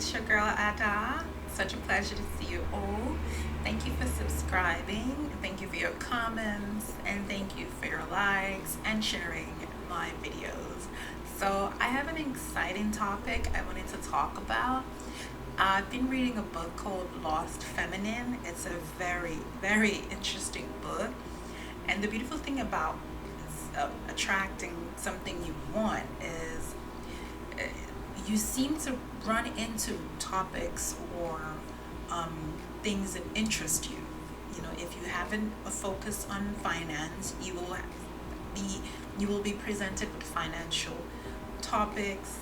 It's your girl Ada. Such a pleasure to see you all. Thank you for subscribing. Thank you for your comments. And thank you for your likes and sharing my videos. So, I have an exciting topic I wanted to talk about. I've been reading a book called Lost Feminine. It's a very, very interesting book. And the beautiful thing about attracting something you want is uh, you seem to run into topics or things that interest you. You know, if you haven't a focus on finance, be you will be presented with financial topics,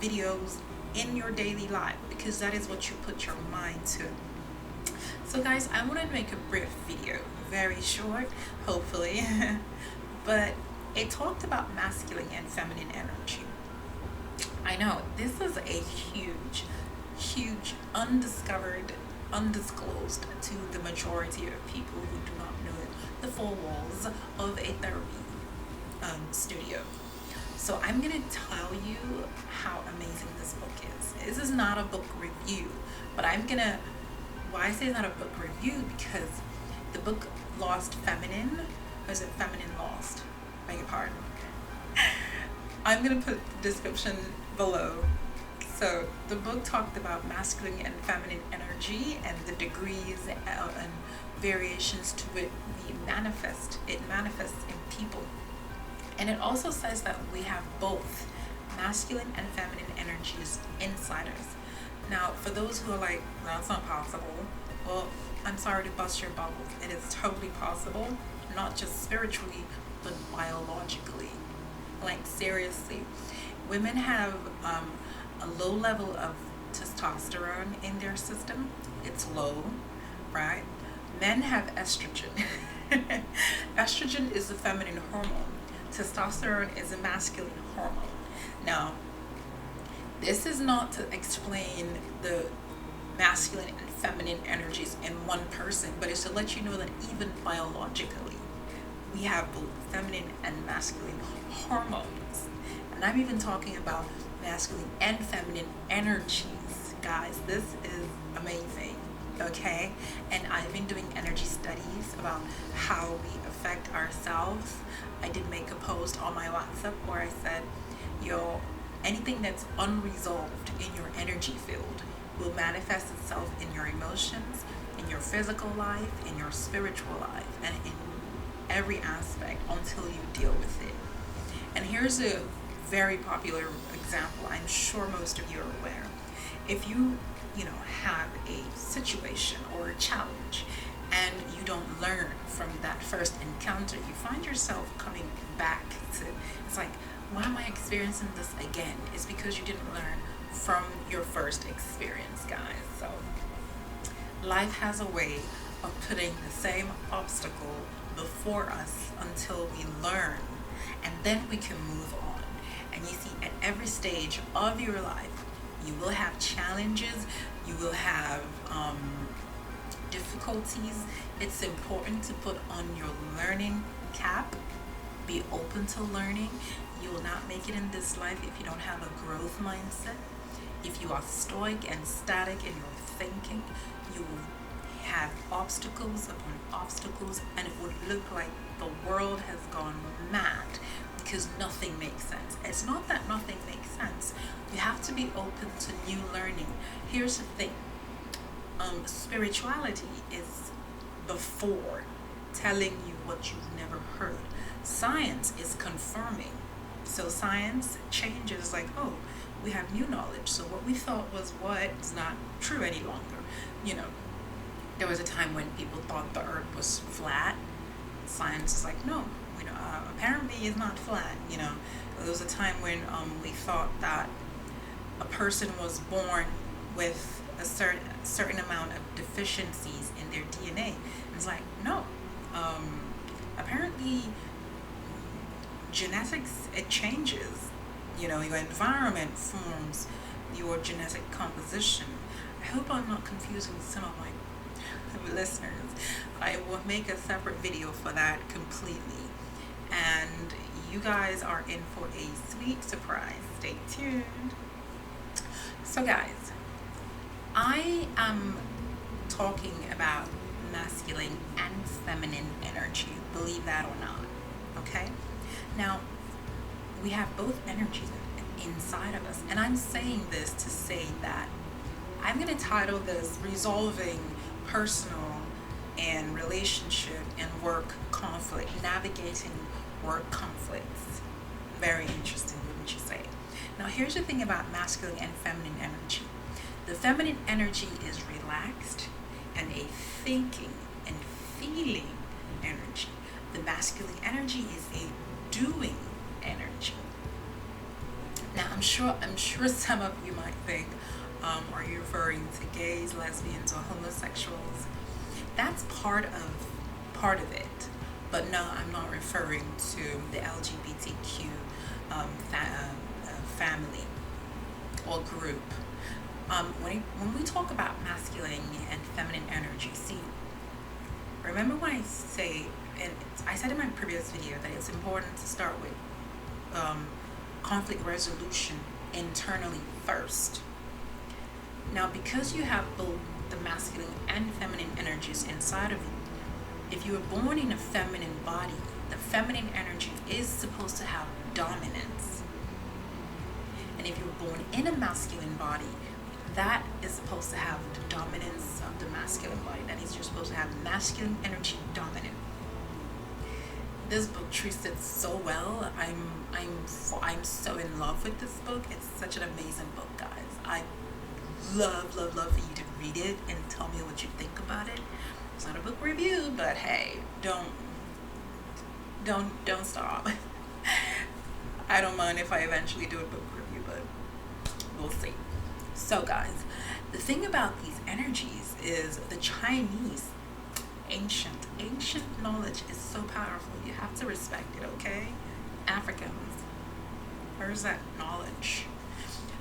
videos in your daily life because that is what you put your mind to. So, guys, I want to make a brief video, very short, hopefully, but it talked about masculine and feminine energy. I know this is a huge, huge, undiscovered, undisclosed to the majority of people who do not know the four walls of a therapy studio. So I'm gonna tell you how amazing this book is. This is not a book review, but I'm gonna. Why I say it's not a book review because the book Lost Feminine, or is it Feminine Lost? Beg your pardon. I'm gonna put the description below. So the book talked about masculine and feminine energy and the degrees and variations to it we manifest. It manifests in people, and it also says that we have both masculine and feminine energies inside us. Now, for those who are like, that's not possible, well, I'm sorry to bust your bubbles. It is totally possible, not just spiritually, but biologically. Like, seriously. Women have a low level of testosterone in their system. It's low, right? Men have estrogen. Estrogen is a feminine hormone. Testosterone is a masculine hormone. Now, this is not to explain the masculine and feminine energies in one person, but it's to let you know that even biologically, we have both feminine and masculine hormones. And I'm even talking about masculine and feminine energies. Guys, this is amazing. Okay? And I've been doing energy studies about how we affect ourselves. I did make a post on my WhatsApp where I said, yo, anything that's unresolved in your energy field will manifest itself in your emotions, in your physical life, in your spiritual life, and in every aspect until you deal with it. And here's a very popular example. I'm sure most of you are aware. If you have a situation or a challenge and you don't learn from that first encounter, you find yourself coming back to, it's like, why am I experiencing this again? It's because you didn't learn from your first experience, guys. So life has a way of putting the same obstacle before us until we learn, and then we can move on. And you see, at every stage of your life, you will have challenges, you will have difficulties. It's important to put on your learning cap, be open to learning. You will not make it in this life if you don't have a growth mindset. If you are stoic and static in your thinking, you will have obstacles upon obstacles, and it would look like the world has gone mad because nothing makes sense. It's not that nothing makes sense. You have to be open to new learning. Here's the thing. Spirituality is before telling you what you've never heard. Science is confirming. So science changes, like, oh, we have new knowledge. So what we thought was what is not true any longer. You know, there was a time when people thought the earth was flat. Science is like, no, apparently it's not flat. There was a time when we thought that a person was born with a certain amount of deficiencies in their DNA. It's like, no. Apparently, genetics, it changes. Your environment forms your genetic composition. I hope I'm not confusing some of my listeners. I will make a separate video for that completely. And you guys are in for a sweet surprise. Stay tuned. So, guys, I am talking about masculine and feminine energy, believe that or not. Okay? Now, we have both energies inside of us. And I'm saying this to say that I'm going to title this Resolving Personal and Relationship and Work Conflict, Navigating Work Conflicts. Very interesting, wouldn't you say? Now, here's the thing about masculine and feminine energy. The feminine energy is relaxed and a thinking and feeling energy. The masculine energy is a doing energy. Now, I'm sure some of you might think, are you referring to gays, lesbians, or homosexuals? That's part of it. But no, I'm not referring to the LGBTQ family or group. When we talk about masculine and feminine energy, see, remember when I say, and I said in my previous video that it's important to start with conflict resolution internally first. Now, because you have both the masculine and feminine energies inside of you, if you were born in a feminine body, the feminine energy is supposed to have dominance. And if you were born in a masculine body, that is supposed to have the dominance of the masculine body. That means you're supposed to have masculine energy dominant. This book treats it so well. I'm so in love with this book. It's such an amazing book, guys. I love for you to read it and tell me what you think about it. It's not a book review, but hey, don't stop. I don't mind if I eventually do a book review, but we'll see. So guys, the thing about these energies is the Chinese ancient knowledge is so powerful. You have to respect it, okay? Africans, where's that knowledge?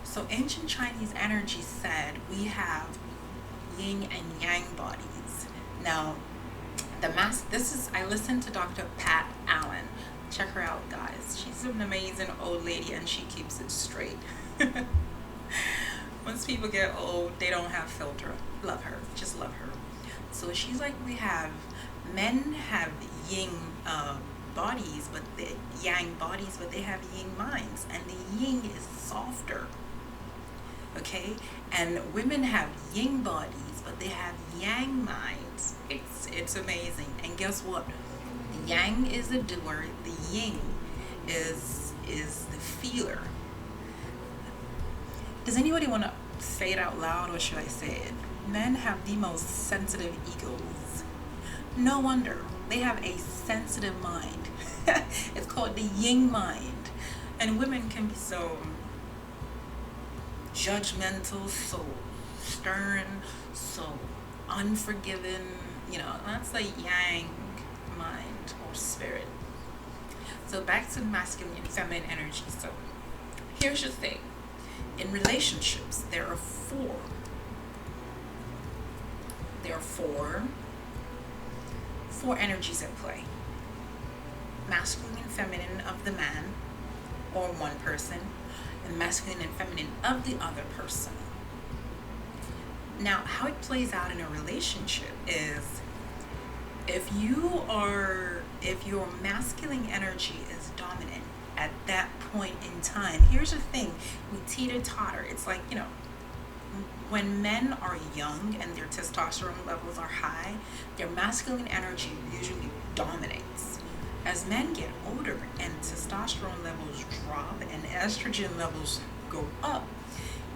So ancient Chinese energy said we have yin and yang bodies. Now, I listened to Dr. Pat Allen. Check her out, guys. She's an amazing old lady and she keeps it straight. Once people get old, they don't have filter. Love her. Just love her. So she's like, men have yin bodies, but the yang bodies, but they have yin minds, and the yin is softer. Okay, and women have yin bodies, but they have yang minds. It's amazing. And guess what? The yang is the doer. The yin is the feeler. Does anybody want to say it out loud, or should I say it? Men have the most sensitive egos. No wonder. They have a sensitive mind. It's called the yin mind. And women can be so judgmental, so stern, so unforgiving. You know, that's the yang mind or spirit. So back to masculine and feminine energy. So here's your thing. In relationships, there are four energies at play. Masculine and feminine of the man or one person, and masculine and feminine of the other person. Now, how it plays out in a relationship is if your masculine energy is dominant at that point in time, here's the thing, we teeter-totter. It's like, you know, when men are young and their testosterone levels are high, their masculine energy usually dominates. As men get older and testosterone levels drop and estrogen levels go up,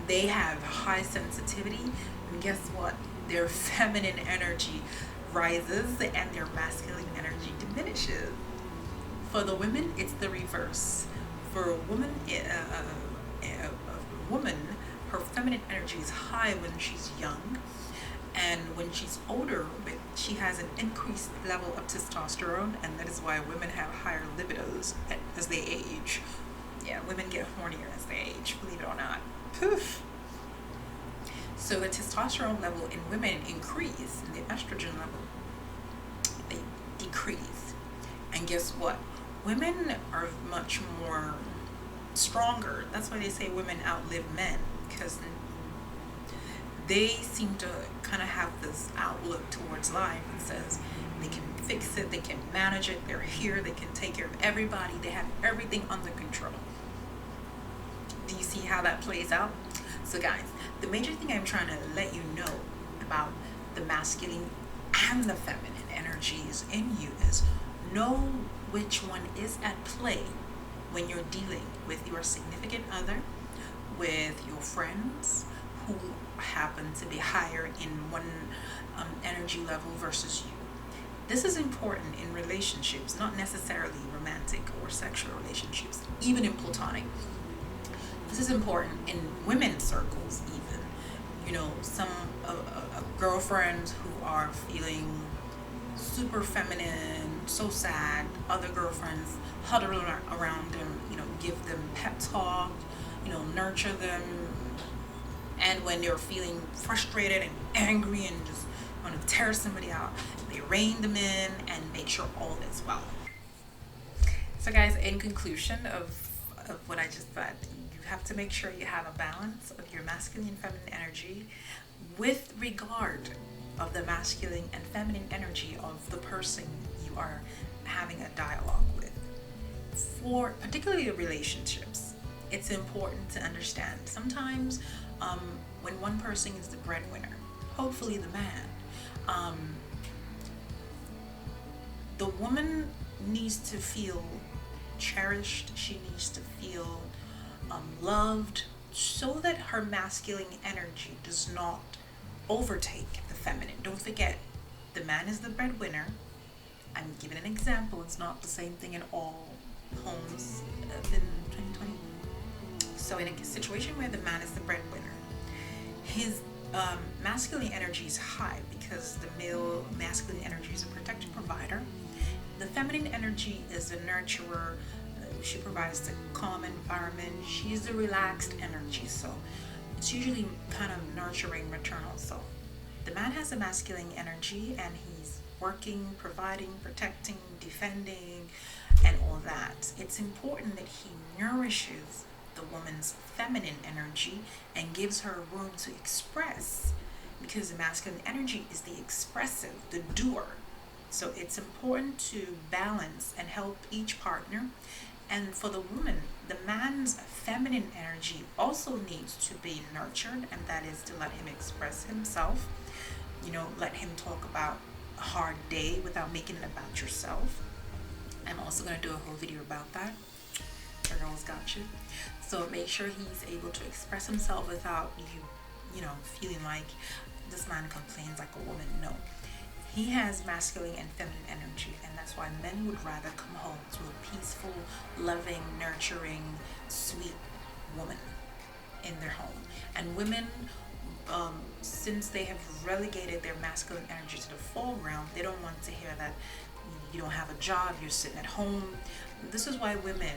they have high sensitivity, and guess what? Their feminine energy rises and their masculine energy diminishes. For the women, it's the reverse. For a woman, her feminine energy is high when she's young, and when she's older, she has an increased level of testosterone, and that is why women have higher libidos as they age. Yeah, women get hornier as they age, believe it or not. Poof. So the testosterone level in women increase, and the estrogen level, they decrease. And guess what? Women are much more stronger. That's why they say women outlive men, because they seem to kind of have this outlook towards life and says they can fix it, they can manage it, they're here, they can take care of everybody, they have everything under control. Do you see how that plays out? So guys, the major thing I'm trying to let you know about the masculine and the feminine energies in you is know which one is at play when you're dealing with your significant other, with your friends who happen to be higher in one energy level versus you. This is important in relationships, not necessarily romantic or sexual relationships, even in platonic. This is important in women's circles, even. You know, some girlfriends who are feeling super feminine, so sad. Other girlfriends huddle around them, give them pep talk, nurture them. And when they're feeling frustrated and angry and just want to tear somebody out, they rein them in and make sure all is well. So guys, in conclusion of what I just said, you have to make sure you have a balance of your masculine and feminine energy with regard of the masculine and feminine energy of the person you are having a dialogue with. For particularly relationships, it's important to understand sometimes when one person is the breadwinner, hopefully the man, the woman needs to feel cherished, she needs to feel loved, so that her masculine energy does not overtake the feminine. Don't forget, the man is the breadwinner. I'm giving an example. It's not the same thing in all homes in 2020. So in a situation where the man is the breadwinner, his masculine energy is high because the male masculine energy is a protector provider. The feminine energy is a nurturer. She provides the calm environment. She's the relaxed energy. So it's usually kind of nurturing, maternal. So the man has a masculine energy and he's working, providing, protecting, defending, and all that. It's important that he nourishes the woman's feminine energy and gives her room to express, because the masculine energy is the expressive, the doer. So it's important to balance and help each partner. And for the woman, the man's feminine energy also needs to be nurtured, and that is to let him express himself. Let him talk about a hard day without making it about yourself. I'm also going to do a whole video about that. The girl's got you. So make sure he's able to express himself without you feeling like this man complains like a woman. No. He has masculine and feminine energy, and that's why men would rather come home to a peaceful, loving, nurturing, sweet woman in their home. And women, since they have relegated their masculine energy to the foreground, they don't want to hear that you don't have a job, you're sitting at home. This is why women,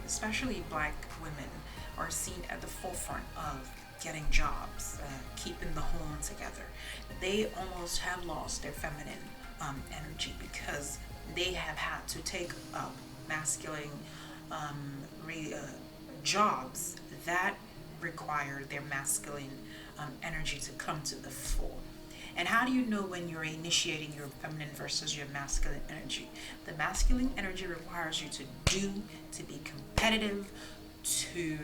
especially black women, are seen at the forefront of getting jobs, keeping the home together. They almost have lost their feminine energy because they have had to take up masculine jobs that require their masculine energy to come to the fore. And how do you know when you're initiating your feminine versus your masculine energy? The masculine energy requires you to do, to be competitive, to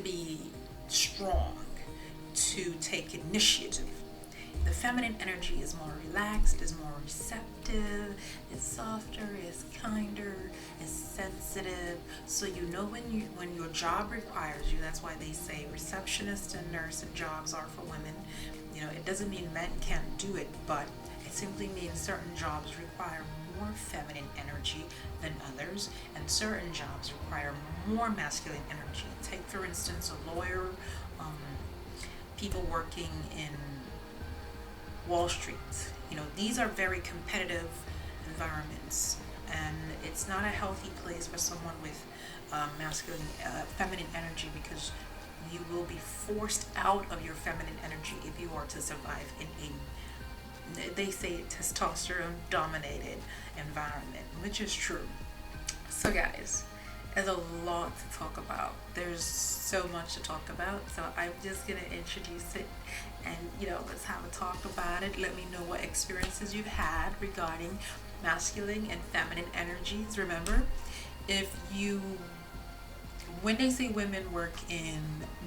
be strong, to take initiative. The feminine energy is more relaxed, is more receptive, is softer, is kinder, is sensitive. So when your job requires you. That's why they say receptionist and nurse and jobs are for women. It doesn't mean men can't do it, but it simply means certain jobs require more feminine energy than others, and certain jobs require more masculine energy. Take, for instance, a lawyer, people working in Wall Street. These are very competitive environments, and it's not a healthy place for someone with feminine energy, because you will be forced out of your feminine energy if you are to survive in they say testosterone dominated environment, which is true. So guys, There's a lot to talk about. There's so much to talk about. So I'm just gonna introduce it, and let's have a talk about it. Let me know what experiences you've had regarding masculine and feminine energies. Remember, if you when they say women work in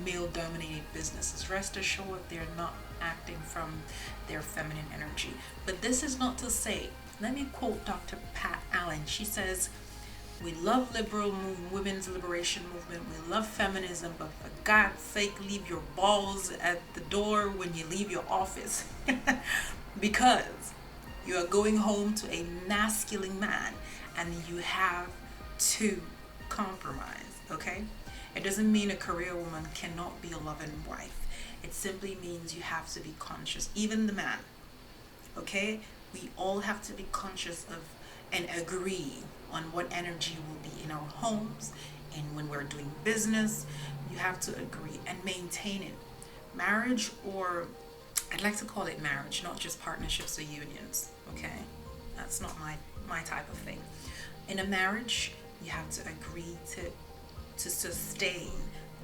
male dominated businesses, rest assured they're not acting from their feminine energy. But this is not to say, let me quote Dr. Pat Allen. She says, we love women's liberation movement. We love feminism, but for God's sake, leave your balls at the door when you leave your office. Because you are going home to a masculine man and you have to compromise, okay? It doesn't mean a career woman cannot be a loving wife. It simply means you have to be conscious, even the man, okay? We all have to be conscious of and agree on what energy will be in our homes and when we're doing business. You have to agree and maintain it. Marriage, or I'd like to call it marriage, not just partnerships or unions, okay? That's not my type of thing. In a marriage, you have to agree to sustain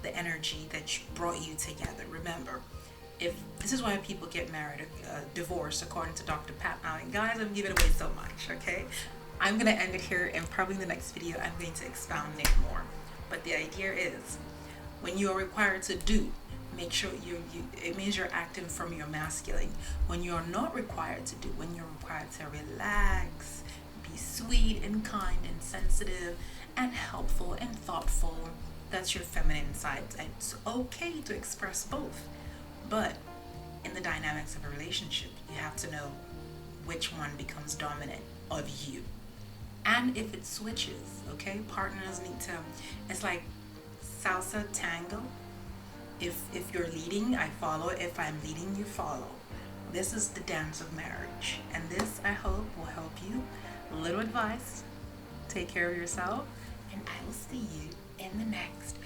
the energy that brought you together. Remember, if this is why people get married, divorced, according to Dr. Pat Allen. Guys, I'm giving away so much, okay? I'm going to end it here, and probably in the next video I'm going to expound it more. But the idea is, when you are required to do, make sure it means you're acting from your masculine. When you're not required to do, when you're required to relax, be sweet and kind and sensitive and helpful and thoughtful, that's your feminine side. And it's okay to express both. But in the dynamics of a relationship, you have to know which one becomes dominant of you. And if it switches, okay, partners need to, it's like salsa tango. If you're leading, I follow. If I'm leading, you follow. This is the dance of marriage. And this, I hope, will help you. A little advice. Take care of yourself. And I will see you in the next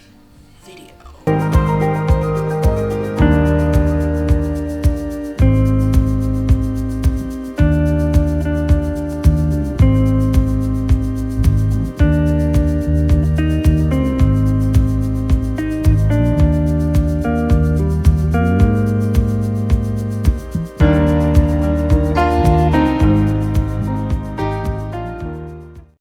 video.